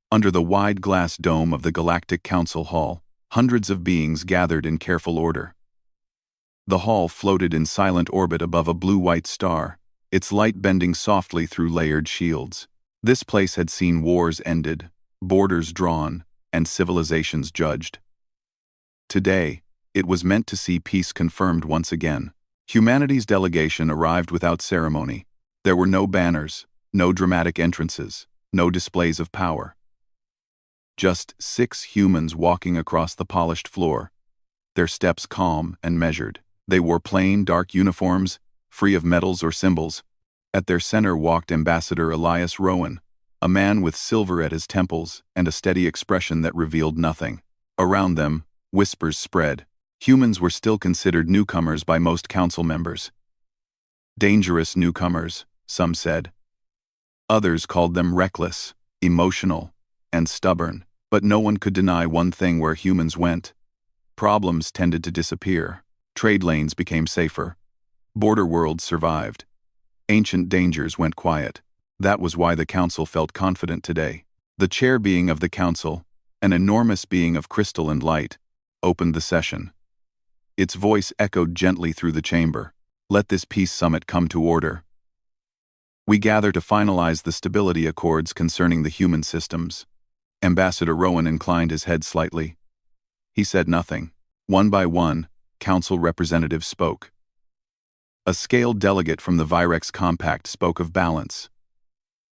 Under the wide glass dome of the Galactic Council Hall, hundreds of beings gathered in careful order. The hall floated in silent orbit above a blue-white star, its light bending softly through layered shields. This place had seen wars ended, borders drawn, and civilizations judged. Today, it was meant to see peace confirmed once again. Humanity's delegation arrived without ceremony. There were no banners, no dramatic entrances, no displays of power. Just 6 humans walking across the polished floor, their steps calm and measured. They wore plain, dark uniforms, free of medals or symbols. At their center walked Ambassador Elias Rowan, a man with silver at his temples and a steady expression that revealed nothing. Around them, whispers spread. Humans were still considered newcomers by most council members. Dangerous newcomers, some said. Others called them reckless, emotional, and stubborn. But no one could deny one thing: where humans went, problems tended to disappear. Trade lanes became safer. Border worlds survived. Ancient dangers went quiet. That was why the council felt confident today. The chair being of the council, an enormous being of crystal and light, opened the session. Its voice echoed gently through the chamber. Let this peace summit come to order. We gather to finalize the stability accords concerning the human systems. Ambassador Rowan inclined his head slightly. He said nothing. One by one, council representatives spoke. A scaled delegate from the Virex Compact spoke of balance.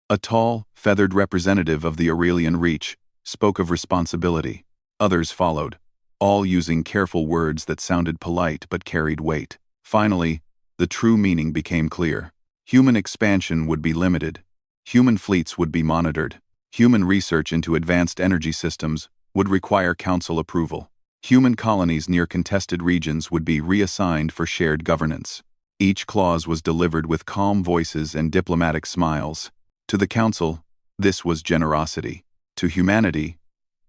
A tall, feathered representative of the Aurelian Reach spoke of responsibility. Others followed, all using careful words that sounded polite but carried weight. Finally, the true meaning became clear. Human expansion would be limited. Human fleets would be monitored. Human research into advanced energy systems would require council approval. Human colonies near contested regions would be reassigned for shared governance. Each clause was delivered with calm voices and diplomatic smiles. To the council, this was generosity. To humanity,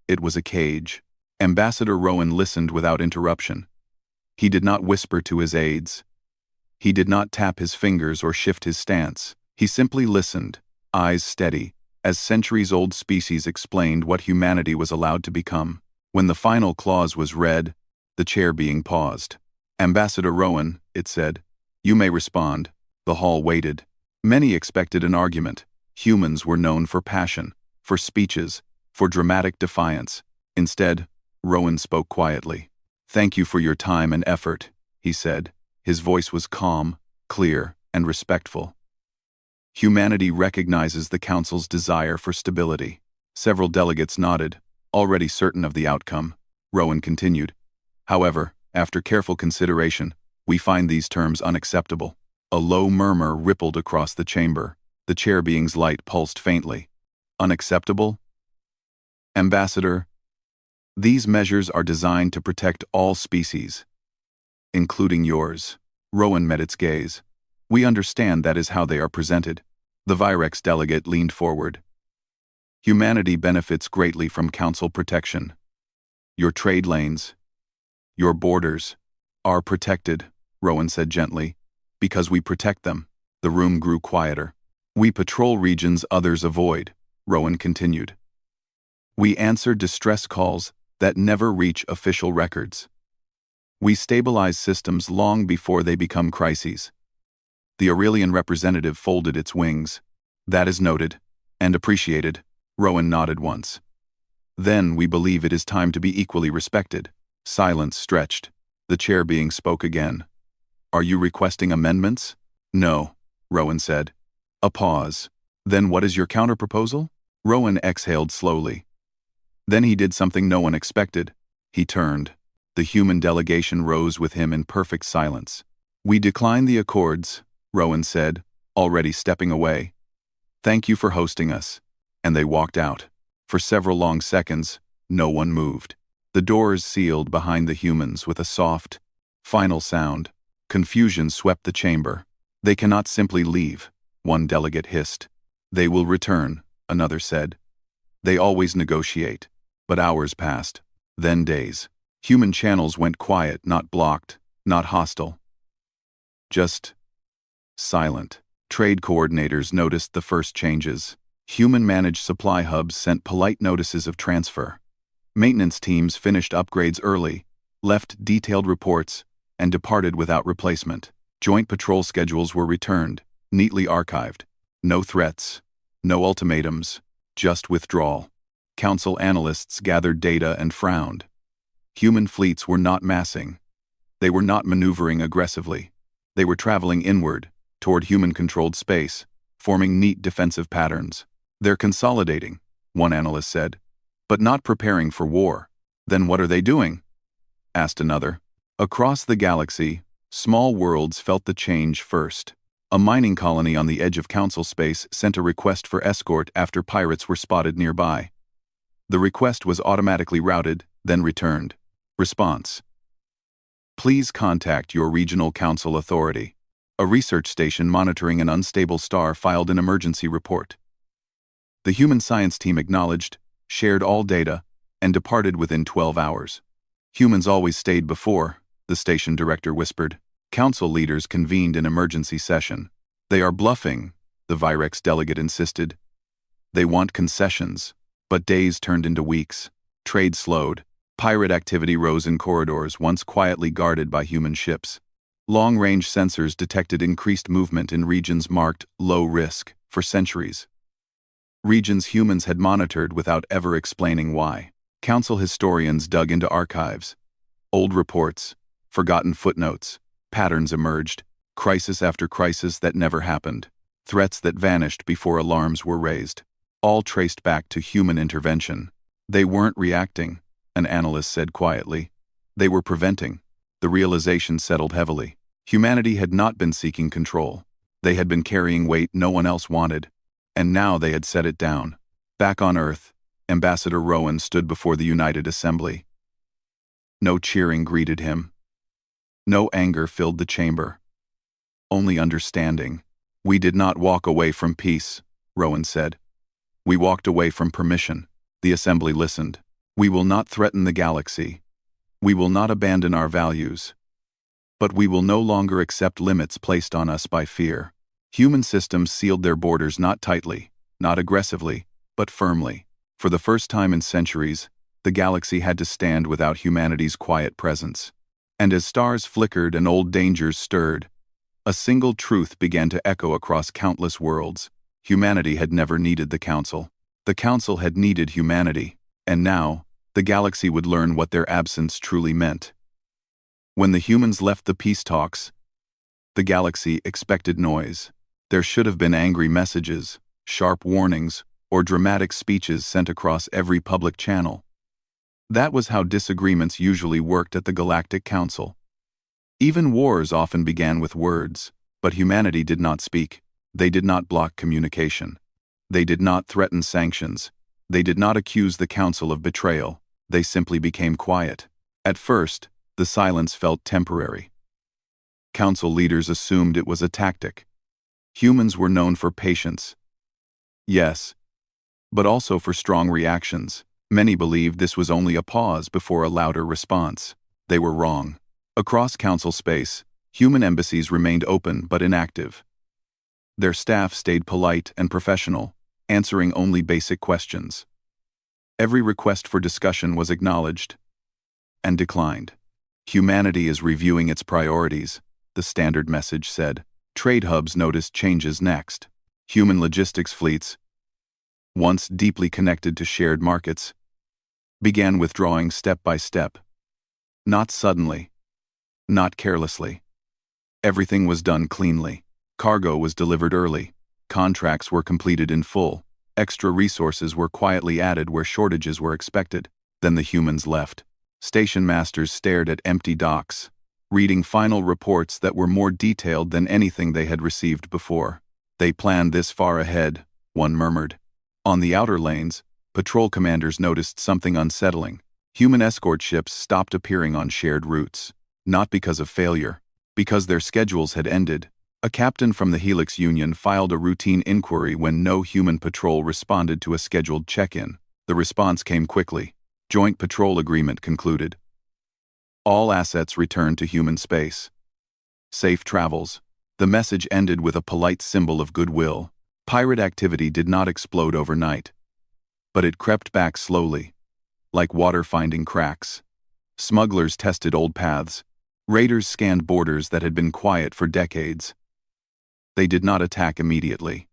it was a cage. Ambassador Rowan listened without interruption. He did not whisper to his aides. He did not tap his fingers or shift his stance. He simply listened, eyes steady, as centuries-old species explained what humanity was allowed to become. When the final clause was read, the chair being paused. Ambassador Rowan, it said, you may respond. The hall waited. Many expected an argument. Humans were known for passion, for speeches, for dramatic defiance. Instead, Rowan spoke quietly. Thank you for your time and effort, he said. His voice was calm, clear, and respectful. Humanity recognizes the council's desire for stability. Several delegates nodded, already certain of the outcome. Rowan continued. However, after careful consideration, we find these terms unacceptable. A low murmur rippled across the chamber. The chair being's light pulsed faintly. Unacceptable? Ambassador, these measures are designed to protect all species, including yours. Rowan met its gaze. We understand that is how they are presented. The Virex delegate leaned forward. Humanity benefits greatly from council protection. Your trade lanes, your borders, are protected, Rowan said gently, because we protect them. The room grew quieter. We patrol regions others avoid, Rowan continued. We answer distress calls that never reach official records. We stabilize systems long before they become crises. The Aurelian representative folded its wings. That is noted and appreciated. Rowan nodded once. Then we believe it is time to be equally respected. Silence stretched. The chair being spoke again. Are you requesting amendments? No, Rowan said. A pause. Then what is your counterproposal? Rowan exhaled slowly. Then he did something no one expected. He turned. The human delegation rose with him in perfect silence. We decline the accords, Rowan said, already stepping away. Thank you for hosting us. And they walked out. For several long seconds, no one moved. The doors sealed behind the humans with a soft, final sound. Confusion swept the chamber. They cannot simply leave, one delegate hissed. They will return, another said. They always negotiate. But hours passed. Then days. Human channels went quiet, not blocked, not hostile. Just silent. Trade coordinators noticed the first changes. Human-managed supply hubs sent polite notices of transfer. Maintenance teams finished upgrades early, left detailed reports, and departed without replacement. Joint patrol schedules were returned, neatly archived. No threats, no ultimatums, just withdrawal. Council analysts gathered data and frowned. Human fleets were not massing. They were not maneuvering aggressively. They were traveling inward, toward human-controlled space, forming neat defensive patterns. They're consolidating, one analyst said, but not preparing for war. Then what are they doing? Asked another. Across the galaxy, small worlds felt the change first. A mining colony on the edge of Council space sent a request for escort after pirates were spotted nearby. The request was automatically routed, then returned. Response: please contact your regional council authority. A research station monitoring an unstable star filed an emergency report. The human science team acknowledged, shared all data, and departed within 12 hours. Humans always stayed before, the station director whispered. Council leaders convened an emergency session. They are bluffing, the Virex delegate insisted. They want concessions, but days turned into weeks. Trade slowed. Pirate activity rose in corridors once quietly guarded by human ships. Long-range sensors detected increased movement in regions marked low risk for centuries. Regions humans had monitored without ever explaining why. Council historians dug into archives. Old reports, forgotten footnotes, patterns emerged, crisis after crisis that never happened, threats that vanished before alarms were raised, all traced back to human intervention. They weren't reacting, an analyst said quietly. They were preventing. The realization settled heavily. Humanity had not been seeking control. They had been carrying weight no one else wanted, and now they had set it down. Back on Earth, Ambassador Rowan stood before the United Assembly. No cheering greeted him. No anger filled the chamber. Only understanding. We did not walk away from peace, Rowan said. We walked away from permission. The Assembly listened. We will not threaten the galaxy. We will not abandon our values. But we will no longer accept limits placed on us by fear. Human systems sealed their borders not tightly, not aggressively, but firmly. For the first time in centuries, the galaxy had to stand without humanity's quiet presence. And as stars flickered and old dangers stirred, a single truth began to echo across countless worlds. Humanity had never needed the Council. The Council had needed humanity, and now, the galaxy would learn what their absence truly meant. When the humans left the peace talks, the galaxy expected noise. There should have been angry messages, sharp warnings, or dramatic speeches sent across every public channel. That was how disagreements usually worked at the Galactic Council. Even wars often began with words, but humanity did not speak. They did not block communication. They did not threaten sanctions. They did not accuse the Council of betrayal. They simply became quiet. At first, the silence felt temporary. Council leaders assumed it was a tactic. Humans were known for patience. Yes, but also for strong reactions. Many believed this was only a pause before a louder response. They were wrong. Across Council space, human embassies remained open but inactive. Their staff stayed polite and professional, answering only basic questions. Every request for discussion was acknowledged and declined. Humanity is reviewing its priorities, the standard message said. Trade hubs noticed changes next. Human logistics fleets, once deeply connected to shared markets, began withdrawing step by step. Not suddenly, not carelessly. Everything was done cleanly. Cargo was delivered early. Contracts were completed in full. Extra resources were quietly added where shortages were expected. Then the humans left. Station masters stared at empty docks, reading final reports that were more detailed than anything they had received before. They planned this far ahead, one murmured. On the outer lanes, patrol commanders noticed something unsettling. Human escort ships stopped appearing on shared routes. Not because of failure, because their schedules had ended. A captain from the Helix Union filed a routine inquiry when no human patrol responded to a scheduled check-in. The response came quickly. Joint patrol agreement concluded. All assets returned to human space. Safe travels. The message ended with a polite symbol of goodwill. Pirate activity did not explode overnight, but it crept back slowly, like water finding cracks. Smugglers tested old paths. Raiders scanned borders that had been quiet for decades. They did not attack immediately.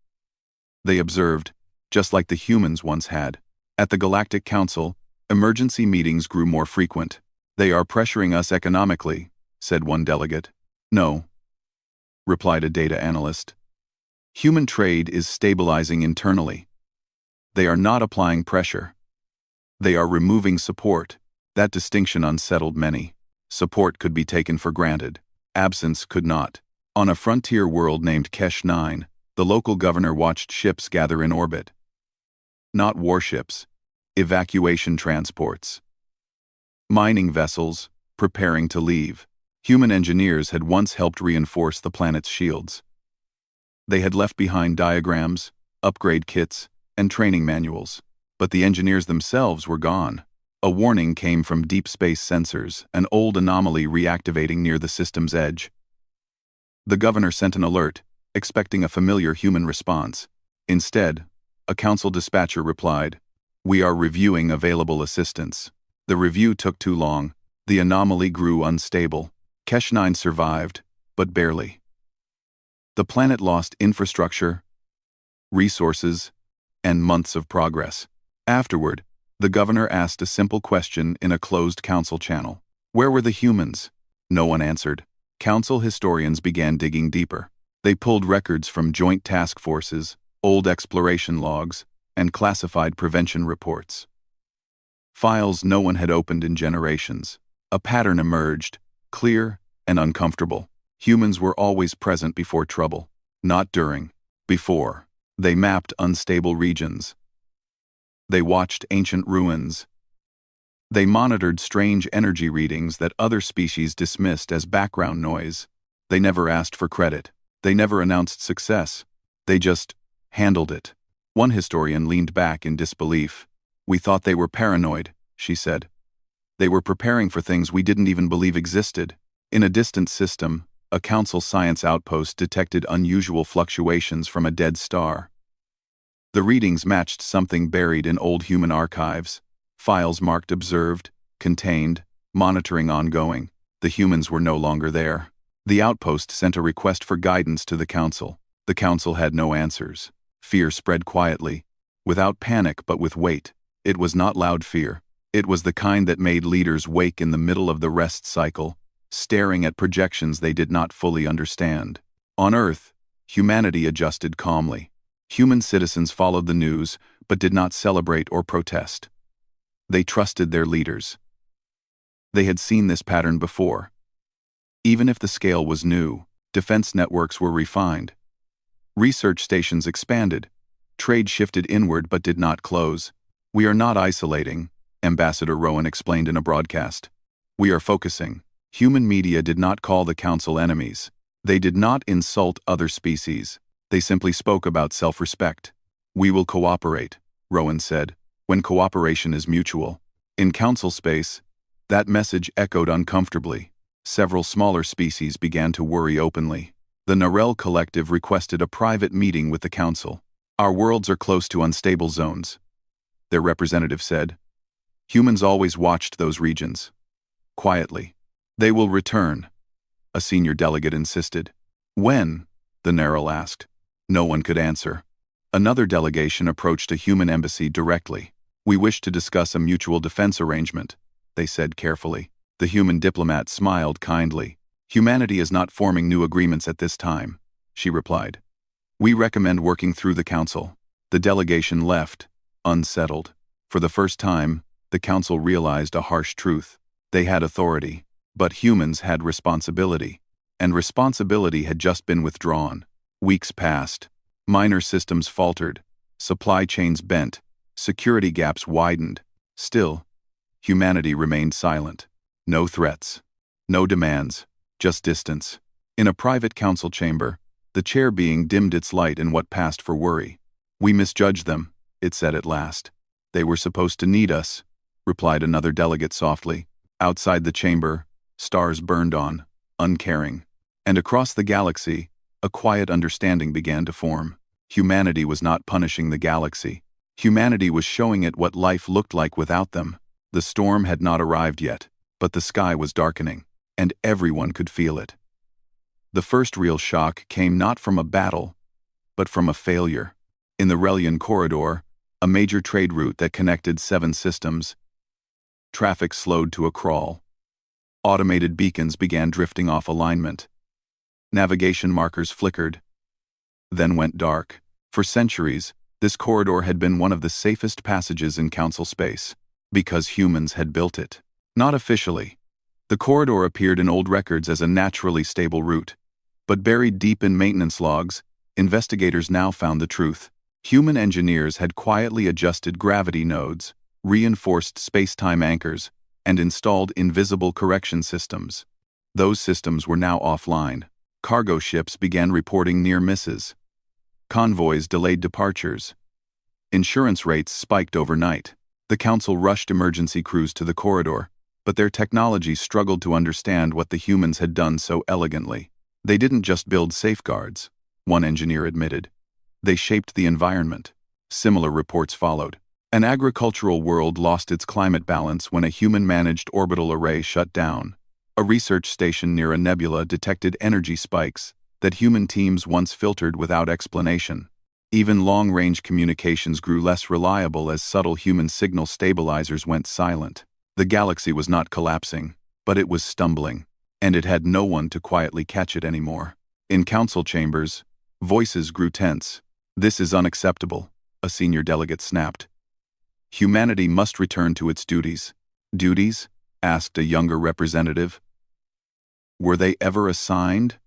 They observed, just like the humans once had. At the Galactic Council, emergency meetings grew more frequent. "They are pressuring us economically," said one delegate. "No," replied a data analyst. "Human trade is stabilizing internally. They are not applying pressure. They are removing support." That distinction unsettled many. Support could be taken for granted. Absence could not. On a frontier world named Kesh 9, the local governor watched ships gather in orbit. Not warships, evacuation transports. Mining vessels, preparing to leave. Human engineers had once helped reinforce the planet's shields. They had left behind diagrams, upgrade kits, and training manuals. But the engineers themselves were gone. A warning came from deep space sensors, an old anomaly reactivating near the system's edge. The governor sent an alert, expecting a familiar human response. Instead, a council dispatcher replied, "We are reviewing available assistance." The review took too long. The anomaly grew unstable. Kesh 9 survived, but barely. The planet lost infrastructure, resources, and months of progress. Afterward, the governor asked a simple question in a closed council channel. Where were the humans? No one answered. Council historians began digging deeper. They pulled records from joint task forces, old exploration logs, and classified prevention reports. Files no one had opened in generations. A pattern emerged, clear and uncomfortable. Humans were always present before trouble, not during, before. They mapped unstable regions. They watched ancient ruins. They monitored strange energy readings that other species dismissed as background noise. They never asked for credit. They never announced success. They just handled it. One historian leaned back in disbelief. "We thought they were paranoid," she said. "They were preparing for things we didn't even believe existed." In a distant system, a council science outpost detected unusual fluctuations from a dead star. The readings matched something buried in old human archives. Files marked observed, contained, monitoring ongoing. The humans were no longer there. The outpost sent a request for guidance to the council. The council had no answers. Fear spread quietly, without panic but with weight. It was not loud fear. It was the kind that made leaders wake in the middle of the rest cycle, staring at projections they did not fully understand. On Earth, humanity adjusted calmly. Human citizens followed the news, but did not celebrate or protest. They trusted their leaders. They had seen this pattern before. Even if the scale was new, defense networks were refined. Research stations expanded. Trade shifted inward but did not close. "We are not isolating," Ambassador Rowan explained in a broadcast. "We are focusing." Human media did not call the council enemies. They did not insult other species. They simply spoke about self-respect. "We will cooperate," Rowan said, "when cooperation is mutual." In council space, that message echoed uncomfortably. Several smaller species began to worry openly. The Narel Collective requested a private meeting with the council. "Our worlds are close to unstable zones," their representative said. "Humans always watched those regions. Quietly. They will return," a senior delegate insisted. "When?" the Narel asked. No one could answer. Another delegation approached a human embassy directly. "We wish to discuss a mutual defense arrangement," they said carefully. The human diplomat smiled kindly. "Humanity is not forming new agreements at this time," she replied. "We recommend working through the council." The delegation left, unsettled. For the first time, the council realized a harsh truth. They had authority, but humans had responsibility. And responsibility had just been withdrawn. Weeks passed. Minor systems faltered. Supply chains bent. Security gaps widened. Still, humanity remained silent. No threats. No demands. Just distance. In a private council chamber, the chair being dimmed its light in what passed for worry. "We misjudged them," it said at last. "They were supposed to need us," replied another delegate softly. Outside the chamber, stars burned on, uncaring. And across the galaxy, a quiet understanding began to form. Humanity was not punishing the galaxy. Humanity was showing it what life looked like without them. The storm had not arrived yet, but the sky was darkening, and everyone could feel it. The first real shock came not from a battle, but from a failure. In the Relian corridor, a major trade route that connected 7 systems, traffic slowed to a crawl. Automated beacons began drifting off alignment. Navigation markers flickered, then went dark. For centuries, this corridor had been one of the safest passages in Council space, because humans had built it. Not officially. The corridor appeared in old records as a naturally stable route, but buried deep in maintenance logs, investigators now found the truth. Human engineers had quietly adjusted gravity nodes, reinforced space-time anchors, and installed invisible correction systems. Those systems were now offline. Cargo ships began reporting near misses. Convoys delayed departures. Insurance rates spiked overnight. The Council rushed emergency crews to the corridor, but their technology struggled to understand what the humans had done so elegantly. They didn't just build safeguards, one engineer admitted. They shaped the environment. Similar reports followed. An agricultural world lost its climate balance when a human-managed orbital array shut down. A research station near a nebula detected energy spikes that human teams once filtered without explanation. Even long-range communications grew less reliable as subtle human signal stabilizers went silent. The galaxy was not collapsing, but it was stumbling, and it had no one to quietly catch it anymore. In council chambers, voices grew tense. "This is unacceptable," a senior delegate snapped. "Humanity must return to its duties." "Duties?" asked a younger representative. "Were they ever assigned?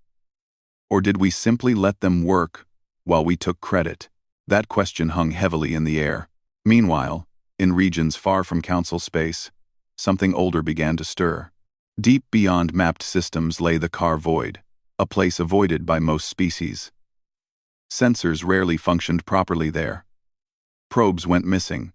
Or did we simply let them work while we took credit?" That question hung heavily in the air. Meanwhile, in regions far from Council space, something older began to stir. Deep beyond mapped systems lay the Car Void, a place avoided by most species. Sensors rarely functioned properly there. Probes went missing.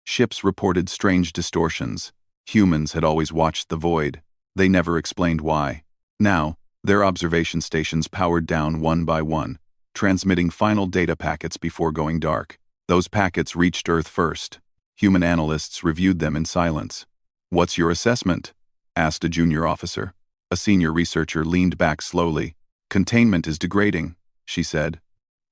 Ships reported strange distortions. Humans had always watched the void. They never explained why. Now, their observation stations powered down one by one, transmitting final data packets before going dark. Those packets reached Earth first. Human analysts reviewed them in silence. "What's your assessment?" asked a junior officer. A senior researcher leaned back slowly. "Containment is degrading," she said.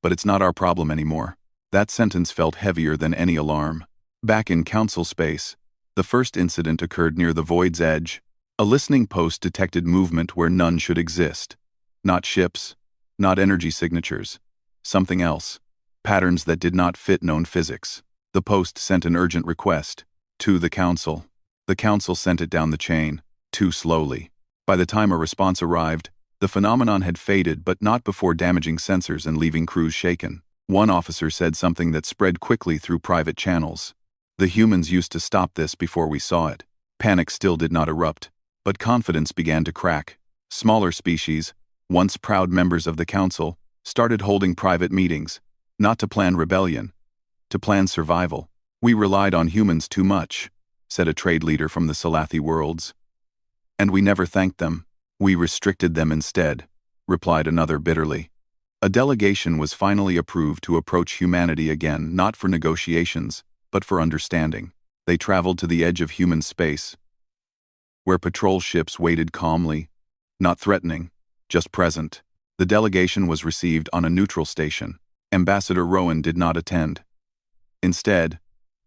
"But it's not our problem anymore." That sentence felt heavier than any alarm. Back in Council space, the first incident occurred near the void's edge. A listening post detected movement where none should exist. Not ships, not energy signatures. Something else. Patterns that did not fit known physics. The post sent an urgent request. To the Council. The Council sent it down the chain, too slowly. By the time a response arrived, the phenomenon had faded, but not before damaging sensors and leaving crews shaken. One officer said something that spread quickly through private channels. "The humans used to stop this before we saw it." Panic still did not erupt, but confidence began to crack. Smaller species, once proud members of the Council, started holding private meetings, not to plan rebellion, to plan survival. "We relied on humans too much," said a trade leader from the Scifi worlds. "And we never thanked them. We restricted them instead," replied another bitterly. A delegation was finally approved to approach humanity again, not for negotiations, but for understanding. They traveled to the edge of human space, where patrol ships waited calmly, not threatening, just present. The delegation was received on a neutral station. Ambassador Rowan did not attend. Instead,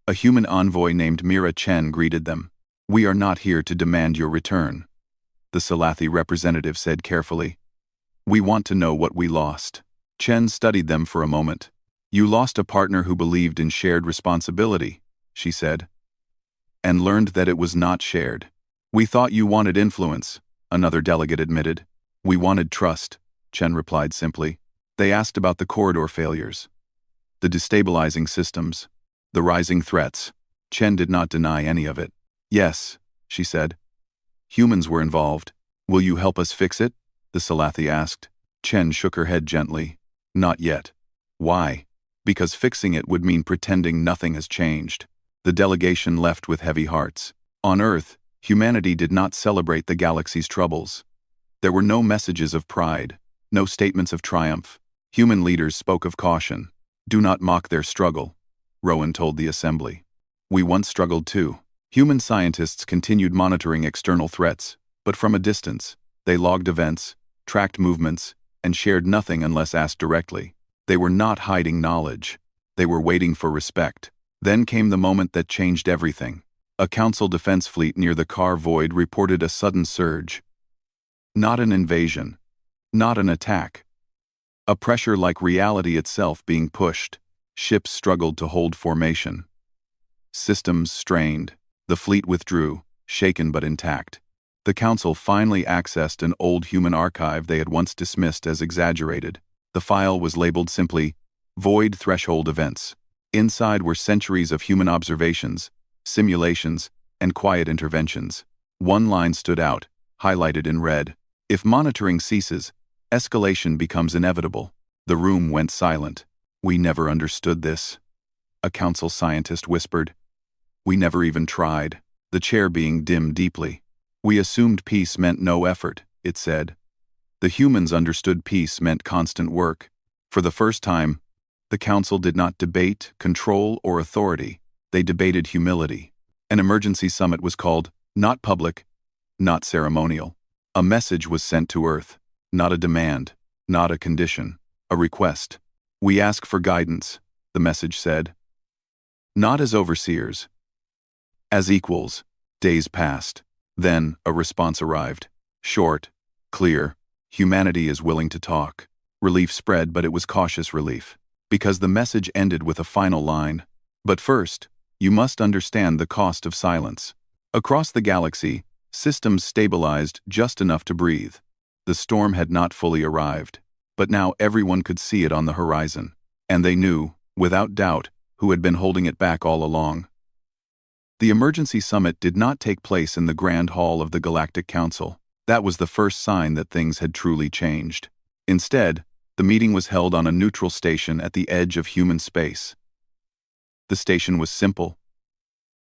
a human envoy named Mira Chen greeted them. "We are not here to demand your return," the Scifi representative said carefully. "We want to know what we lost." Chen studied them for a moment. "You lost a partner who believed in shared responsibility," she said, "and learned that it was not shared." "We thought you wanted influence," another delegate admitted. "We wanted trust," Chen replied simply. They asked about the corridor failures, the destabilizing systems, the rising threats. Chen did not deny any of it. "Yes," she said. "Humans were involved. Will you help us fix it?" the Scifi asked. Chen shook her head gently. "Not yet." "Why?" "Because fixing it would mean pretending nothing has changed." The delegation left with heavy hearts. On Earth, humanity did not celebrate the galaxy's troubles. There were no messages of pride, no statements of triumph. Human leaders spoke of caution. Do not mock their struggle, Rowan told the assembly. We once struggled too. Human scientists continued monitoring external threats, but from a distance. They logged events, tracked movements, and shared nothing unless asked directly. They were not hiding knowledge. They were waiting for respect. Then came the moment that changed everything. A Council defense fleet near the Car Void reported a sudden surge. Not an invasion. Not an attack. A pressure like reality itself being pushed. Ships struggled to hold formation. Systems strained. The fleet withdrew, shaken but intact. The Council finally accessed an old human archive they had once dismissed as exaggerated. The file was labeled simply, Void Threshold Events. Inside were centuries of human observations, simulations, and quiet interventions. One line stood out, highlighted in red. If monitoring ceases, escalation becomes inevitable. The room went silent. We never understood this, a Council scientist whispered. We never even tried, the chair being dimmed deeply. We assumed peace meant no effort, it said. The humans understood peace meant constant work. For the first time, the Council did not debate, control, or authority. They debated humility. An emergency summit was called, not public, not ceremonial. A message was sent to Earth, not a demand, not a condition, a request. We ask for guidance, the message said. Not as overseers. As equals. Days passed. Then, a response arrived. Short, clear. Humanity is willing to talk. Relief spread, but it was cautious relief. Because the message ended with a final line. But first, you must understand the cost of silence. Across the galaxy, systems stabilized just enough to breathe. The storm had not fully arrived, but now everyone could see it on the horizon. And they knew, without doubt, who had been holding it back all along. The emergency summit did not take place in the Grand Hall of the Galactic Council. That was the first sign that things had truly changed. Instead, the meeting was held on a neutral station at the edge of human space. The station was simple,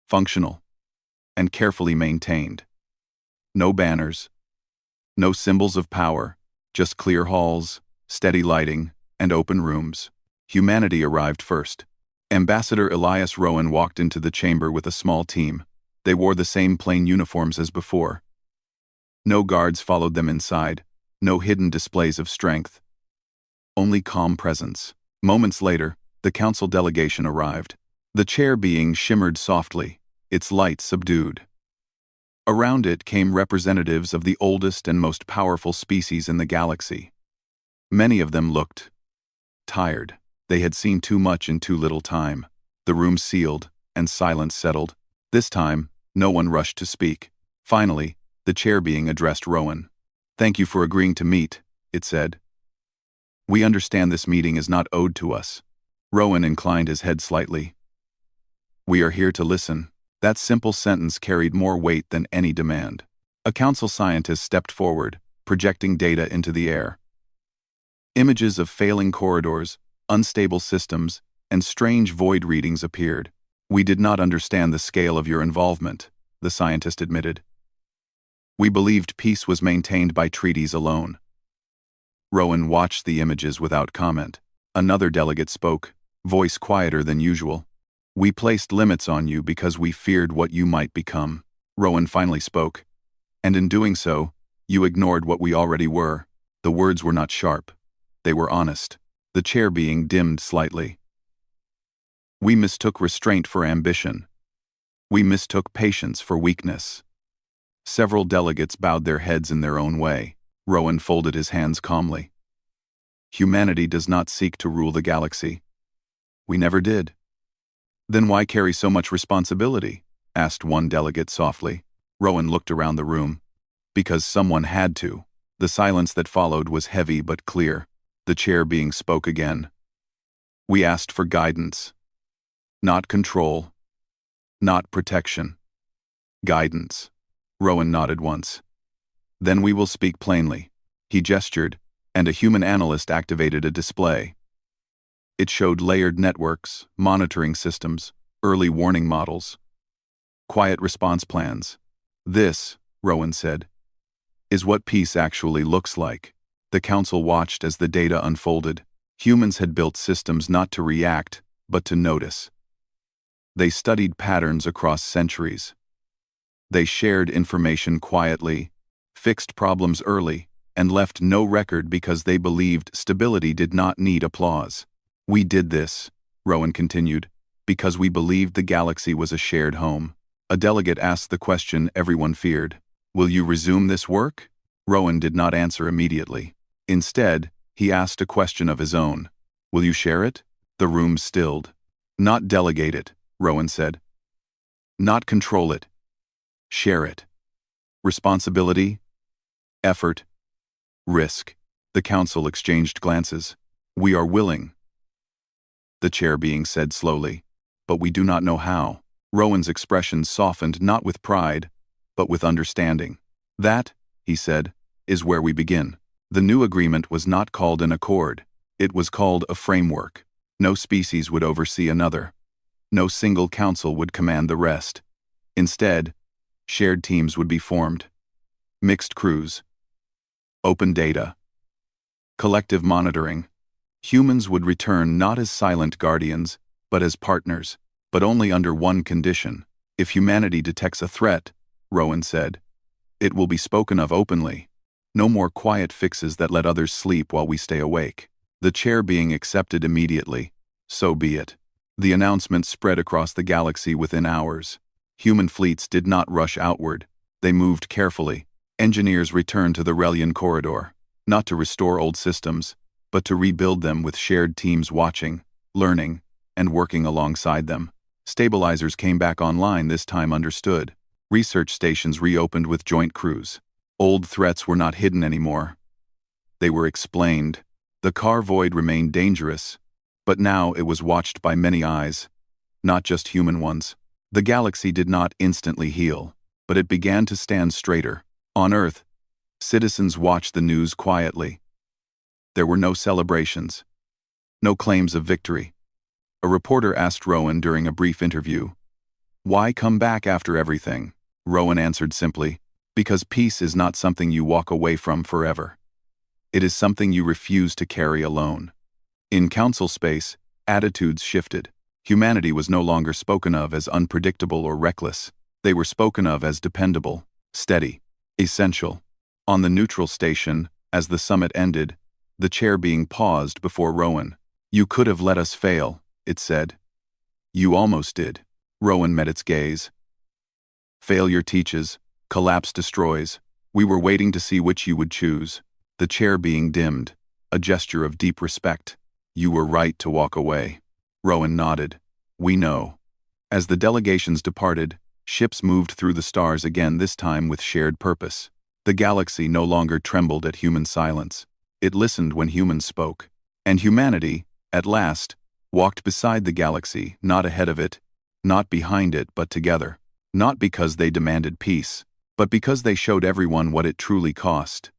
functional, and carefully maintained. No banners, no symbols of power, just clear halls, steady lighting, and open rooms. Humanity arrived first. Ambassador Elias Rowan walked into the chamber with a small team. They wore the same plain uniforms as before. No guards followed them inside, no hidden displays of strength. Only calm presence. Moments later, the Council delegation arrived. The chair being shimmered softly, its light subdued. Around it came representatives of the oldest and most powerful species in the galaxy. Many of them looked tired. They had seen too much in too little time. The room sealed, and silence settled. This time, no one rushed to speak. Finally, the chair being addressed Rowan. Thank you for agreeing to meet, it said. We understand this meeting is not owed to us. Rowan inclined his head slightly. We are here to listen. That simple sentence carried more weight than any demand. A Council scientist stepped forward, projecting data into the air. Images of failing corridors, unstable systems, and strange void readings appeared. We did not understand the scale of your involvement, the scientist admitted. We believed peace was maintained by treaties alone. Rowan watched the images without comment. Another delegate spoke, voice quieter than usual. We placed limits on you because we feared what you might become. Rowan finally spoke. And in doing so, you ignored what we already were. The words were not sharp. They were honest. The chair being dimmed slightly. We mistook restraint for ambition. We mistook patience for weakness. Several delegates bowed their heads in their own way. Rowan folded his hands calmly. Humanity does not seek to rule the galaxy. We never did. Then why carry so much responsibility? Asked one delegate softly. Rowan looked around the room. Because someone had to. The silence that followed was heavy but clear. The chair being spoke again. We asked for guidance. Not control. Not protection. Guidance. Rowan nodded once. Then we will speak plainly. He gestured, and a human analyst activated a display. It showed layered networks, monitoring systems, early warning models, quiet response plans. This, Rowan said, is what peace actually looks like. The Council watched as the data unfolded. Humans had built systems not to react, but to notice. They studied patterns across centuries. They shared information quietly, fixed problems early, and left no record because they believed stability did not need applause. We did this, Rowan continued, because we believed the galaxy was a shared home. A delegate asked the question everyone feared. Will you resume this work? Rowan did not answer immediately. Instead, he asked a question of his own. Will you share it? The room stilled. Not delegate it, Rowan said. Not control it. Share it. Responsibility, effort, risk. The council exchanged glances. We are willing, the chair being said slowly, but we do not know how. Rowan's expression softened not with pride, but with understanding. That, he said, is where we begin. The new agreement was not called an accord. It was called a framework. No species would oversee another. No single council would command the rest. Instead, shared teams would be formed. Mixed crews. Open data. Collective monitoring. Humans would return not as silent guardians, but as partners, but only under one condition. If humanity detects a threat, Rowan said, it will be spoken of openly. No more quiet fixes that let others sleep while we stay awake. The chair being accepted immediately. So be it. The announcement spread across the galaxy within hours. Human fleets did not rush outward. They moved carefully. Engineers returned to the Relian corridor, not to restore old systems, but to rebuild them with shared teams watching, learning, and working alongside them. Stabilizers came back online, this time understood. Research stations reopened with joint crews. Old threats were not hidden anymore. They were explained. The car void remained dangerous, but now it was watched by many eyes, not just human ones. The galaxy did not instantly heal, but it began to stand straighter. On Earth, citizens watched the news quietly. There were no celebrations, no claims of victory. A reporter asked Rowan during a brief interview, "Why come back after everything?" Rowan answered simply, "Because peace is not something you walk away from forever. It is something you refuse to carry alone." In council space, attitudes shifted. Humanity was no longer spoken of as unpredictable or reckless. They were spoken of as dependable, steady, essential. On the neutral station, as the summit ended, the chair being paused before Rowan. "You could have let us fail," it said. "You almost did." Rowan met its gaze. "Failure teaches, collapse destroys. We were waiting to see which you would choose." The chair being dimmed, a gesture of deep respect. "You were right to walk away." Rowan nodded. "We know." As the delegations departed, ships moved through the stars again, this time with shared purpose. The galaxy no longer trembled at human silence. It listened when humans spoke. And humanity, at last, walked beside the galaxy, not ahead of it, not behind it, but together. Not because they demanded peace, but because they showed everyone what it truly cost.